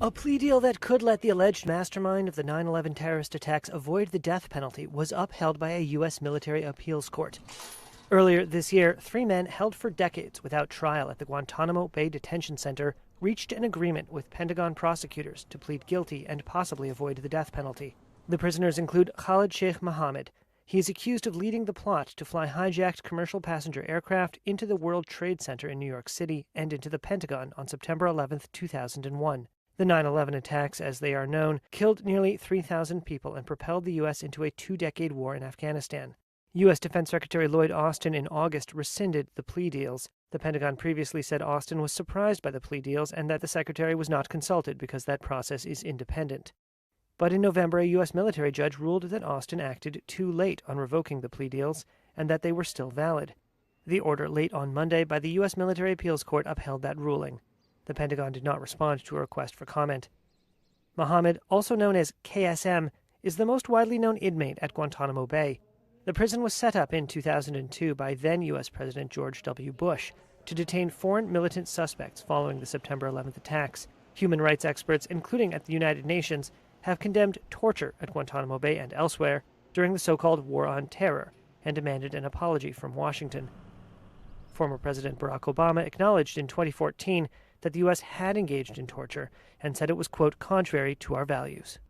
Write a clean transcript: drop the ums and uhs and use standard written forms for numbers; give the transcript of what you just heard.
A plea deal that could let the alleged mastermind of the 9/11 terrorist attacks avoid the death penalty was upheld by a U.S. military appeals court. Earlier this year, 3 men held for decades without trial at the Guantanamo Bay Detention Center reached an agreement with Pentagon prosecutors to plead guilty and possibly avoid the death penalty. The prisoners include Khalid Sheikh Mohammed. He is accused of leading the plot to fly hijacked commercial passenger aircraft into the World Trade Center in New York City and into the Pentagon on September 11, 2001. The 9/11 attacks, as they are known, killed nearly 3,000 people and propelled the U.S. into a 2-decade war in Afghanistan. U.S. Defense Secretary Lloyd Austin in August rescinded the plea deals. The Pentagon previously said Austin was surprised by the plea deals and that the Secretary was not consulted because that process is independent. But in November, a U.S. military judge ruled that Austin acted too late on revoking the plea deals and that they were still valid. The order late on Monday by the U.S. Military Appeals Court upheld that ruling. The Pentagon did not respond to a request for comment. Mohammed, also known as KSM, is the most widely known inmate at Guantanamo Bay. The prison was set up in 2002 by then U.S. President George W. Bush to detain foreign militant suspects following the September 11th attacks. Human rights experts, including at the United Nations, have condemned torture at Guantanamo Bay and elsewhere during the so-called War on Terror and demanded an apology from Washington. Former President Barack Obama acknowledged in 2014 that the U.S. had engaged in torture and said it was, quote, contrary to our values.